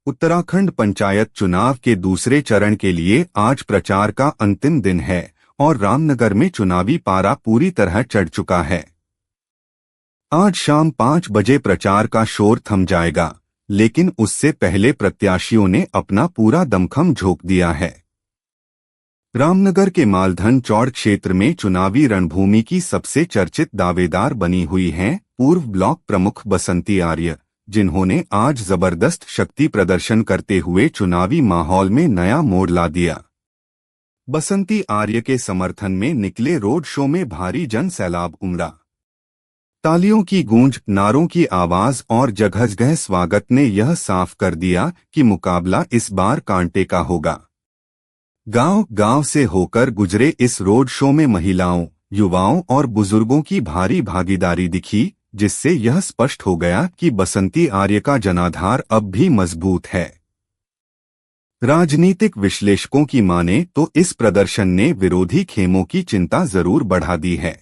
उत्तराखंड पंचायत चुनाव के दूसरे चरण के लिए आज प्रचार का अंतिम दिन है और रामनगर में चुनावी पारा पूरी तरह चढ़ चुका है। आज शाम 5 बजे प्रचार का शोर थम जाएगा, लेकिन उससे पहले प्रत्याशियों ने अपना पूरा दमखम झोंक दिया है। रामनगर के मालधन चौड़ क्षेत्र में चुनावी रणभूमि की सबसे चर्चित दावेदार बनी हुई हैं पूर्व ब्लॉक प्रमुख बसंती आर्य, जिन्होंने आज जबरदस्त शक्ति प्रदर्शन करते हुए चुनावी माहौल में नया मोड़ ला दिया। बसंती आर्य के समर्थन में निकले रोड शो में भारी जन सैलाब उमड़ा। तालियों की गूंज, नारों की आवाज और जगह स्वागत ने यह साफ कर दिया कि मुकाबला इस बार कांटे का होगा। गांव-गांव से होकर गुजरे इस रोड शो में महिलाओं, युवाओं और बुजुर्गों की भारी भागीदारी दिखी, जिससे यह स्पष्ट हो गया कि बसंती आर्य का जनाधार अब भी मजबूत है। राजनीतिक विश्लेषकों की माने तो इस प्रदर्शन ने विरोधी खेमों की चिंता जरूर बढ़ा दी है।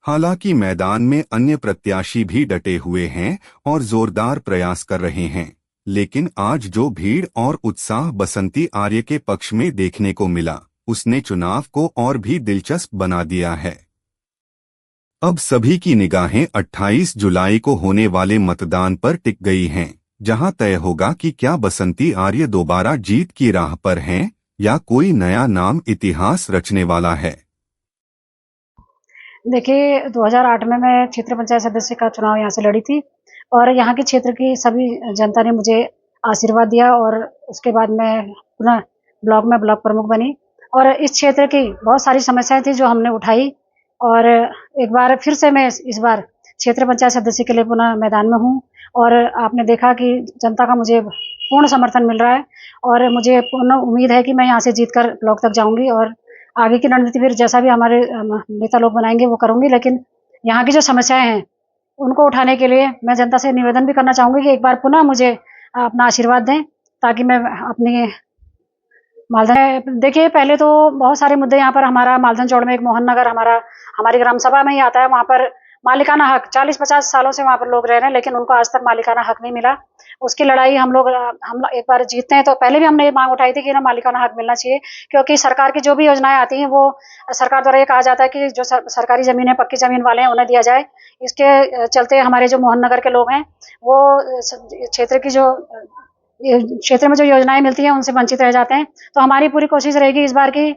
हालांकि मैदान में अन्य प्रत्याशी भी डटे हुए हैं और जोरदार प्रयास कर रहे हैं, लेकिन आज जो भीड़ और उत्साह बसंती आर्य के पक्ष में देखने को मिला, उसने चुनाव को और भी दिलचस्प बना दिया है। अब सभी की निगाहें 28 जुलाई को होने वाले मतदान पर टिक गई हैं, जहां तय होगा कि क्या बसंती आर्य दोबारा जीत की राह पर हैं या कोई नया नाम इतिहास रचने वाला है। देखिए, 2008 में मैं क्षेत्र पंचायत सदस्य का चुनाव यहाँ से लड़ी थी और यहाँ के क्षेत्र की सभी जनता ने मुझे आशीर्वाद दिया और उसके बाद मैं पुनः ब्लॉक में ब्लॉक प्रमुख बनी और इस क्षेत्र की बहुत सारी समस्याएं थी जो हमने उठाई और एक बार फिर से मैं इस बार क्षेत्र पंचायत सदस्य के लिए पुनः मैदान में हूँ और आपने देखा कि जनता का मुझे पूर्ण समर्थन मिल रहा है और मुझे पूर्ण उम्मीद है कि मैं यहाँ से जीतकर ब्लॉक तक जाऊँगी और आगे की रणनीति फिर जैसा भी हमारे नेता लोग बनाएंगे वो करूँगी। लेकिन यहाँ की जो समस्याएं हैं उनको उठाने के लिए मैं जनता से निवेदन भी करना चाहूँगी कि एक बार पुनः मुझे अपना आशीर्वाद दें ताकि मैं अपनी मालधन देखिए, पहले तो बहुत सारे मुद्दे यहाँ पर हमारा मालधन चौड़ में एक मोहन नगर हमारी ग्राम सभा में ही आता है। वहाँ पर मालिकाना हक 40-50 सालों से वहाँ पर लोग रह रहे हैं, लेकिन उनको आज तक मालिकाना हक नहीं मिला। उसकी लड़ाई हम लोग एक बार जीतते हैं तो पहले भी हमने ये मांग उठाई थी कि ना मालिकाना हक मिलना चाहिए, क्योंकि सरकार की जो भी योजनाएं आती हैं वो सरकार द्वारा ये कहा जाता है कि जो सरकारी जमीन है, पक्की जमीन वाले हैं, उन्हें दिया जाए। इसके चलते हमारे जो मोहन नगर के लोग हैं वो क्षेत्र की जो क्षेत्र में जो योजनाएं मिलती हैं उनसे वंचित रह जाते हैं। तो हमारी पूरी कोशिश रहेगी इस बार की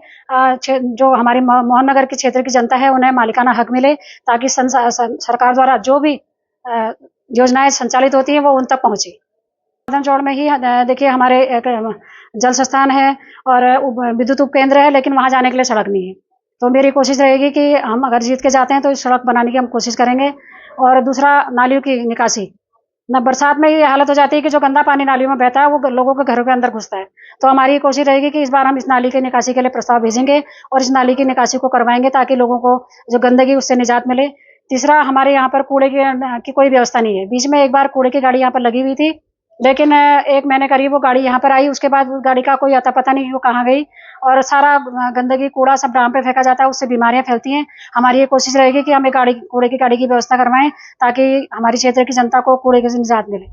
जो हमारी मोहन नगर के क्षेत्र की जनता है उन्हें मालिकाना हक मिले, ताकि सरकार द्वारा जो भी योजनाएं संचालित होती हैं वो उन तक पहुंचे। मालधन चौड़ में ही देखिए हमारे एक जल संस्थान है और विद्युत उपकेंद्र है, लेकिन वहां जाने के लिए सड़क नहीं है। तो मेरी कोशिश रहेगी कि हम अगर जीत के जाते हैं तो इस सड़क बनाने की हम कोशिश करेंगे। और दूसरा, नालियों की निकासी। न बरसात में ये हालत हो जाती है कि जो गंदा पानी नालियों में बहता है वो लोगों के घरों के अंदर घुसता है। तो हमारी कोशिश रहेगी कि इस बार हम इस नाली की निकासी के लिए प्रस्ताव भेजेंगे और इस नाली की निकासी को करवाएंगे ताकि लोगों को जो गंदगी उससे निजात मिले। तीसरा, हमारे यहाँ पर कूड़े की कोई व्यवस्था नहीं है। बीच में एक बार कूड़े की गाड़ी यहाँ पर लगी हुई थी, लेकिन 1 महीने करीब वो गाड़ी यहाँ पर आई, उसके बाद उस गाड़ी का कोई अता पता नहीं वो कहाँ गई और सारा गंदगी कूड़ा सब ड्राम पे फेंका जाता है, उससे बीमारियां फैलती हैं। हमारी ये कोशिश रहेगी कि हम एक कूड़े की गाड़ी की व्यवस्था करवाएं ताकि हमारी क्षेत्र की जनता को कूड़े से निजात मिले।